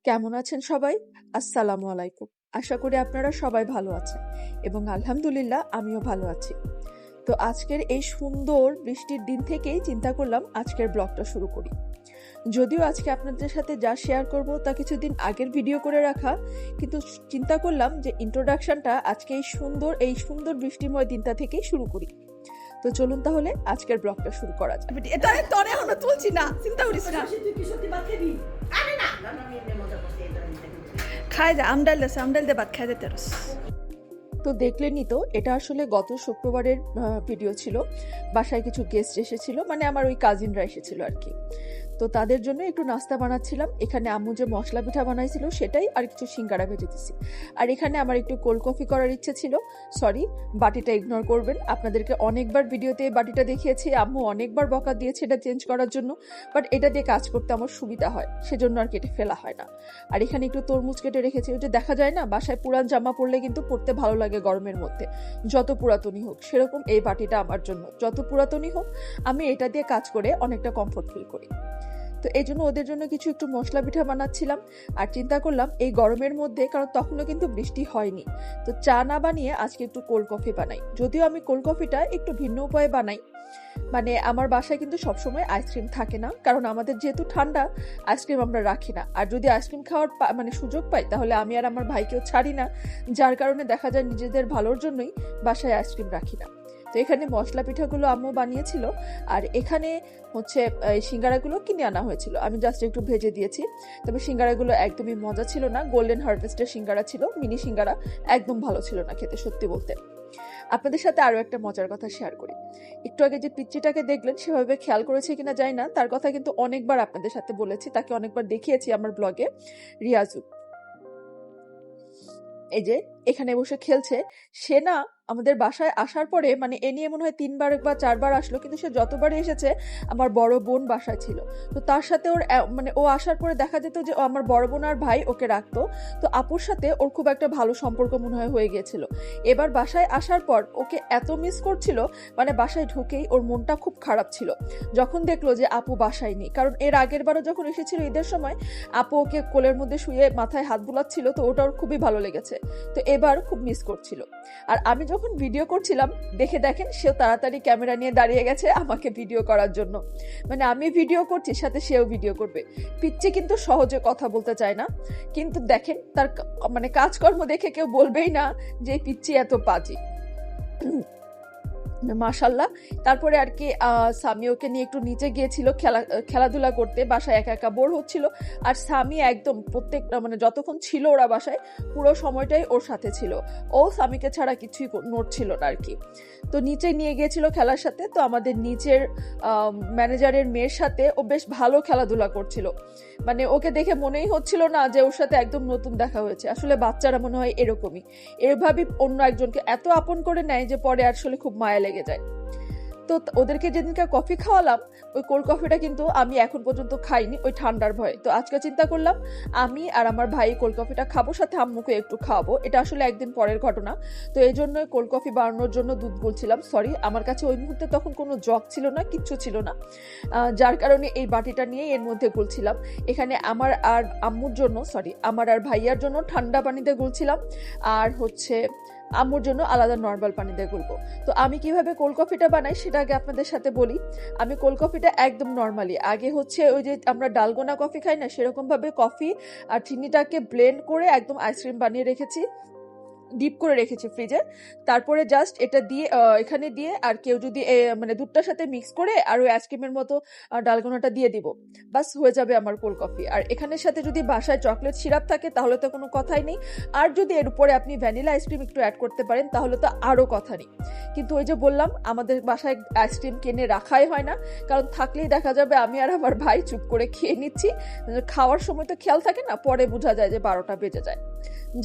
কেমন আছেন সবাই? আসসালামু আলাইকুম। আশা করি আপনারা সবাই ভালো আছেন এবং আলহামদুলিল্লাহ আমিও ভালো আছি। তো আজকের এই সুন্দর বৃষ্টির দিন থেকেই চিন্তা করলাম আজকের ব্লগটা শুরু করি। যদিও আজকে আপনাদের সাথে যা শেয়ার করব তা কিছুদিন আগের ভিডিও করে রাখা, কিন্তু চিন্তা করলাম যে ইন্ট্রোডাকশনটা আজকে এই সুন্দর বৃষ্টিময় দিনটা থেকেই শুরু করি। তো চলুন তাহলে আজকের ব্লগটা শুরু করা যাক। এটা তোরে আমরা তুলছি না, চিন্তা করিস না। খায় যা, আমডাল দে ভাত খাই যেতে রস। তো দেখলেনই তো, এটা আসলে গত শুক্রবারের ভিডিও ছিল। বাসায় কিছু গেস্ট এসেছিল, মানে আমার ওই কাজিনরা এসেছিল আর কি। তো তাদের জন্য একটু নাস্তা বানাচ্ছিলাম। এখানে আম্মু যে মশলা পিঠা বানাইছিল সেটাই, আর কিছু সিঙ্গারা ভেজে দিছি। আর এখানে আমার একটু কোল্ড কফি করার ইচ্ছে ছিল। সরি, বাটিটা ইগনোর করবেন। আপনাদেরকে অনেকবার ভিডিওতে এই বাটিটা দেখিয়েছি, আম্মু অনেকবার বকা দিয়েছে এটা চেঞ্জ করার জন্য, বাট এটা দিয়ে কাজ করতে আমার সুবিধা হয়, সেজন্য আর কেটে ফেলা হয় না। আর এখানে একটু তরমুজ কেটে রেখেছি। ওই যে দেখা যায় না, বাসায় পুরান জামা পরলে কিন্তু পরতে ভালো লাগে গরমের মধ্যে, যত পুরাতনই হোক। সেরকম এই বাটিটা আমার জন্য, যত পুরাতনই হোক আমি এটা দিয়ে কাজ করে অনেকটা কমফোর্ট ফিল করি। তো এই জন্য ওদের জন্য কিছু একটু মশলা পিঠা বানাচ্ছিলাম। আর চিন্তা করলাম এই গরমের মধ্যে, কারণ তখনও কিন্তু বৃষ্টি হয়নি, তো চা না বানিয়ে আজকে একটু কোল্ড কফি বানাই। যদিও আমি কোল্ড কফিটা একটু ভিন্ন উপায়ে বানাই। মানে আমার বাসায় কিন্তু সবসময় আইসক্রিম থাকে না, কারণ আমাদের যেহেতু ঠান্ডা, আইসক্রিম আমরা রাখি না। আর যদি আইসক্রিম খাওয়ার মানে সুযোগ পাই, তাহলে আমি আর আমার ভাইকেও ছাড়ি না, যার কারণে দেখা যায় নিজেদের ভালোর জন্যই বাসায় আইসক্রিম রাখি না। তো এখানে মশলা পিঠাগুলো আম্মু বানিয়েছিল, আর এখানে হচ্ছে সিঙ্গারাগুলো কিনে আনা হয়েছিল, আমি জাস্ট একটু ভেজে দিয়েছি। তবে সিঙ্গারাগুলো একদমই মজা ছিল না। গোল্ডেন হারভেস্টের সিঙ্গারা ছিল, মিনি সিঙ্গারা, একদম ভালো ছিল না খেতে, সত্যি বলতে। আপনাদের সাথে আরো একটা মজার কথা শেয়ার করি। একটু আগে যে পিচ্চিটাকে দেখলেন, সেভাবে খেয়াল করেছে কিনা জানি না, তার কথা কিন্তু অনেকবার আপনাদের সাথে বলেছি, তাকে অনেকবার দেখিয়েছি আমার ব্লগে। রিয়াজু, এই যে এখানে বসে খেলছে। সে না আমাদের বাসায় আসার পরে, মানে এ নিয়ে মনে হয় 3বার বা 4বার আসলো, কিন্তু সে যতবারই এসেছে আমার বড় বোন বাসায় ছিল। তো তার সাথে ওর মানে ও আসার পরে দেখা যেত যে আমার বড় বোন আর ভাই ওকে রাখতো। তো আপুর সাথে ওর খুব একটা ভালো সম্পর্ক মনে হয় হয়ে গিয়েছিল। এবার বাসায় আসার পর ওকে এত মিস করছিল, মানে বাসায় ঢুকেই ওর মনটা খুব খারাপ ছিল যখন দেখলো যে আপু বাসায় নেই। কারণ এর আগের বারও যখন এসেছিল ঈদের সময়, আপু ওকে কোলের মধ্যে শুয়ে মাথায় হাত বুলাচ্ছিল, তো ওটা ওর খুবই ভালো লেগেছে। তো এবার খুব মিস করছিল। আর আমি যখন ভিডিও করছিলাম, দেখেন সেও তাড়াতাড়ি ক্যামেরা নিয়ে দাঁড়িয়ে গেছে আমাকে ভিডিও করার জন্য। মানে আমি ভিডিও করছি, সাথে সেও ভিডিও করবে। পিচ্চি কিন্তু সহজে কথা বলতে চায় না, কিন্তু দেখেন তার মানে কাজকর্ম দেখে কেউ বলবেই না যে পিচ্চি এত পাজি, মাশাল্লাহ। তারপরে আর কি সামি ওকে নিয়ে একটু নিচে গিয়েছিল খেলাধুলা করতে, বাসায় একা একা বোর হচ্ছিল। আর সামি একদম প্রত্যেকটা মানে যতক্ষণ ছিল ওরা বাসায়, পুরো সময়টাই ওর সাথে ছিল। ও সামিকে ছাড়া কিছুই নড়ছিল না আর কি। তো নিচে নিয়ে গিয়েছিল খেলার সাথে। তো আমাদের নিচের ম্যানেজারের মেয়ের সাথে ও বেশ ভালো খেলাধুলা করছিল। মানে ওকে দেখে মনেই হচ্ছিল না যে ওর সাথে একদম নতুন দেখা হয়েছে। আসলে বাচ্চারা মনে হয় এরকমই, এভাবেই অন্য একজনকে এত আপন করে নেয় যে পরে আসলে খুব মায়া লেগে যায়। তো ওদেরকে যেদিনকে কফি খাওয়ালাম, ওই কোল্ড কফিটা কিন্তু আমি এখন পর্যন্ত খাইনি, ওই ঠান্ডার ভয়ে। তো আজকে চিন্তা করলাম আমি আর আমার ভাই কোল্ড কফিটা খাবো, সাথে আম্মুকে একটু খাওয়াবো। এটা আসলে একদিন পরের ঘটনা। তো এই জন্য কোল্ড কফি বানানোর জন্য দুধ গুলছিলাম। সরি, আমার কাছে ওই মুহূর্তে তখন কোনো জগ ছিল না, কিচ্ছু ছিল না, যার কারণে এই বাটিটা নিয়ে এর মধ্যে গুলছিলাম। এখানে আমার আর আম্মুর জন্য, সরি আমার আর ভাইয়ার জন্য ঠান্ডা পানিতে গুলছিলাম, আর হচ্ছে আম্মুর জন্য আলাদা নর্মাল পানি দিয়ে গুলবো। তো আমি কিভাবে কোল্ড কফিটা বানাই সেটা আগে আপনাদের সাথে বলি। আমি কোল্ড কফিটা একদম নর্মালি, আগে হচ্ছে ওই যে আমরা ডালগোনা কফি খাই না, সেরকম ভাবে কফি আর চিনিটাকে ব্লেন্ড করে একদম আইসক্রিম বানিয়ে রেখেছি, ডিপ করে রেখেছি ফ্রিজে। তারপরে জাস্ট এটা দিয়ে এখানে দিয়ে, আর কেউ যদি মানে দুধটার সাথে মিক্স করে আর ওই আইসক্রিমের মতো ডালগোনাটা দিয়ে দিব, বাস হয়ে যাবে আমার কোল্ড কফি। আর এখানের সাথে যদি বাসায় চকলেট সিরাপ থাকে তাহলে তো কোনো কথাই নেই, আর যদি এর উপরে আপনি ভ্যানিলা আইসক্রিম একটু অ্যাড করতে পারেন তাহলে তো আরও কথা নেই। কিন্তু ওই যে বললাম, আমাদের বাসায় আইসক্রিম কিনে রাখাই হয় না, কারণ থাকলেই দেখা যাবে আমি আর আমার ভাই চুপ করে খেয়ে নিচ্ছি। খাওয়ার সময় তো খেয়াল থাকে না, পরে বোঝা যায় যে 12টা বেজে যায়।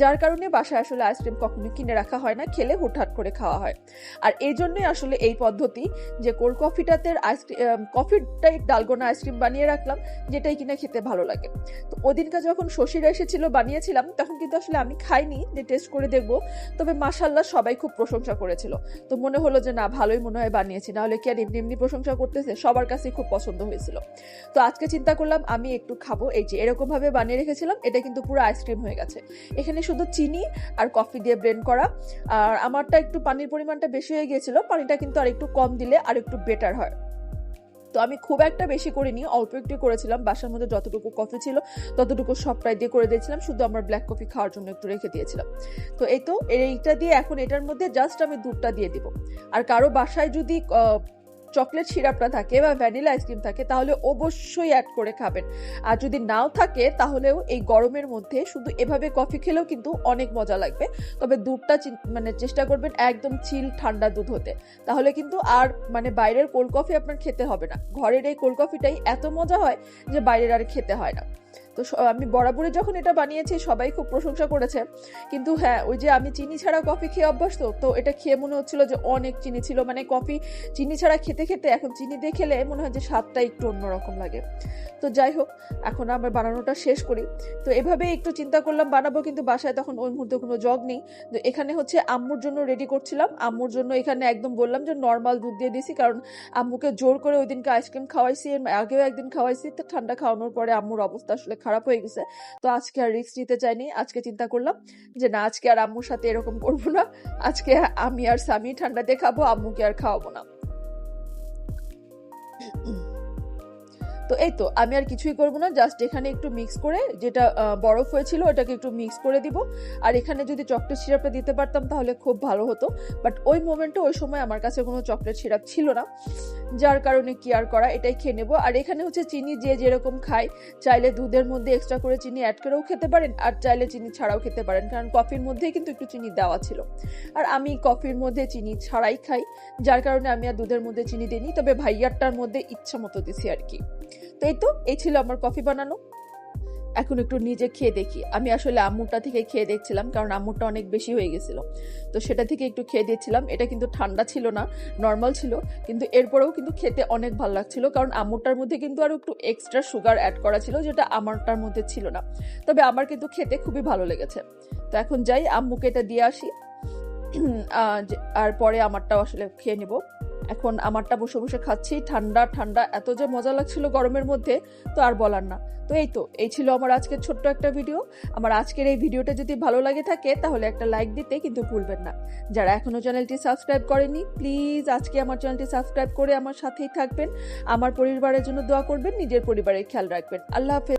যার কারণে বাসায় আসলে আইসক্রিম কখনো কিনে রাখা হয় না, খেলে হুটহাট করে খাওয়া হয়। আর এই জন্যই আসলে এই পদ্ধতি যে কোল্ড কফিটাতে কফিটাই ডালগোনা আইসক্রিম বানিয়ে রাখলাম, যেটাই কিনা খেতে ভালো লাগে। তো ওদিনকা যখন শশীরা এসেছিল বানিয়েছিলাম, তখন কিন্তু আসলে আমি খাইনি যে টেস্ট করে দেখবো, তবে মাশাল্লাহ সবাই খুব প্রশংসা করেছিল। তো মনে হলো যে না, ভালোই মনে হয় বানিয়েছি, নাহলে কি আর এমনি এমনি প্রশংসা করতেছে, সবার কাছে খুব পছন্দ হয়েছিল। তো আজকে চিন্তা করলাম আমি একটু খাবো। এই যে এরকম ভাবে বানিয়ে রেখেছিলাম, এটা কিন্তু পুরো আইসক্রিম হয়ে গেছে। এখানে শুধু চিনি আর কফি দিয়ে ব্লেন্ড করা। আর আমারটা একটু পানির পরিমাণটা বেশি হয়ে গিয়েছিল, পানিটা কিন্তু আর একটু কম দিলে আর একটু বেটার হয়। তো আমি খুব একটা বেশি করিনি, অল্প একটু করেছিলাম। বাসার মধ্যে যতটুকু কফি ছিল ততটুকু সবটাই দিয়ে করে দিয়েছিলাম, শুধু আমার ব্ল্যাক কফি খাওয়ার জন্য একটু রেখে দিয়েছিলাম। তো এই তো এইটা দিয়ে এখন এটার মধ্যে জাস্ট আমি দুধটা দিয়ে দিব। আর কারো বাসায় যদি চকলেট সিরাপটা থাকে বা ভ্যানিলা আইসক্রিম থাকে, তাহলে অবশ্যই অ্যাড করে খাবেন। আর যদি নাও থাকে, তাহলেও এই গরমের মধ্যে শুধু এভাবে কফি খেলেও কিন্তু অনেক মজা লাগবে। তবে দুধটা মানে চেষ্টা করবেন একদম চিল ঠান্ডা দুধ হতে, তাহলে কিন্তু আর মানে বাইরের কোল্ড কফি আপনার খেতে হবে না। ঘরের এই কোল্ড কফিটাই এত মজা হয় যে বাইরের আর খেতে হয় না। তো আমি বরাবরই যখন এটা বানিয়েছি সবাই খুব প্রশংসা করেছে। কিন্তু হ্যাঁ, ওই যে আমি চিনি ছাড়া কফি খেয়ে অভ্যস্ত, তো এটা খেয়ে মনে হচ্ছিল যে অনেক চিনি ছিল। মানে কফি চিনি ছাড়া খেতে খেতে এখন চিনি দিয়ে খেলে মনে হয় যে স্বাদটা একটু অন্যরকম লাগে। তো যাই হোক, এখন আমার বানানোটা শেষ করি। তো এভাবে একটু চিন্তা করলাম বানাবো, কিন্তু বাসায় তখন ওই মুহূর্তে কোনো জগ নেই। তো এখানে হচ্ছে আম্মুর জন্য রেডি করছিলাম। আম্মুর জন্য এখানে একদম বললাম যে নর্মাল দুধ দিয়ে দিয়েছি, কারণ আম্মুকে জোর করে ওই দিনকে আইসক্রিম খাওয়াইছি, আগেও একদিন খাওয়াইছি। তো ঠান্ডা খাওয়ানোর পরে আম্মুর অবস্থা আসলে খারাপ হয়ে গেছে। তো আজকে আর রিস্ক নিতে চাইনি। আজকে চিন্তা করলাম যে না, আজকে আর আম্মুর সাথে এরকম করবো না। আজকে আমি আর স্বামী ঠান্ডা দিয়ে খাবো, আম্মুকে আর খাওয়াবো না। তো এই তো আমি আর কিছুই করবো না, জাস্ট এখানে একটু মিক্স করে, যেটা বরফ হয়েছিল ওটাকে একটু মিক্স করে দিব। আর এখানে যদি চকলেট সিরাপটা দিতে পারতাম তাহলে খুব ভালো হতো, বাট ওই মোমেন্টে ওই সময় আমার কাছে কোনো চকলেট সিরাপ ছিল না, যার কারণে কি আর করা, এটাই খেয়ে নেবো। আর এখানে হচ্ছে চিনি যে যেরকম খায়, চাইলে দুধের মধ্যে এক্সট্রা করে চিনি অ্যাড করেও খেতে পারেন, আর চাইলে চিনি ছাড়াও খেতে পারেন, কারণ কফির মধ্যেই কিন্তু একটু চিনি দেওয়া ছিল। আর আমি কফির মধ্যে চিনি ছাড়াই খাই, যার কারণে আমি আর দুধের মধ্যে চিনি দিইনি, তবে ভাইয়ারটার মধ্যে ইচ্ছা মতো দিছি আর কি। তো এই তো, এই ছিল আমার কফি বানানো। এখন একটু নিজে খেয়ে দেখি। আমি আসলে আম্মুরটা থেকে খেয়ে দেখছিলাম, কারণ আম্মুরটা অনেক বেশি হয়ে গেছিল, তো সেটা থেকে একটু খেয়ে দিচ্ছিলাম। এটা কিন্তু ঠান্ডা ছিল না, নর্মাল ছিল, কিন্তু এরপরেও কিন্তু খেতে অনেক ভালো লাগছিল, কারণ আম্মুরটার মধ্যে কিন্তু আরো একটু এক্সট্রা সুগার অ্যাড করা ছিল, যেটা আমারটার মধ্যে ছিল না। তবে আমার কিন্তু খেতে খুবই ভালো লেগেছে। তো এখন যাই, আম্মুকে এটা দিয়ে আসি, আর পরে আমারটাও আসলে খেয়ে নেব। এখন আমারটা বসে বসে খাচ্ছি, ঠান্ডা ঠান্ডা, এত যে মজা লাগছিল গরমের মধ্যে, তো আর বলার না। তো এই ছিল আমার আজকের ছোট্ট একটা ভিডিও। আমার আজকের এই ভিডিওটা যদি ভালো লাগে থাকে, তাহলে একটা লাইক দিতে কিন্তু ভুলবেন না। যারা এখনো চ্যানেলটি সাবস্ক্রাইব করেনি, প্লিজ আজকে আমার চ্যানেলটি সাবস্ক্রাইব করে আমার সাথেই থাকবেন। আমার পরিবারের জন্য দোয়া করবেন, নিজের পরিবারের খেয়াল রাখবেন। আল্লাহ হাফেজ।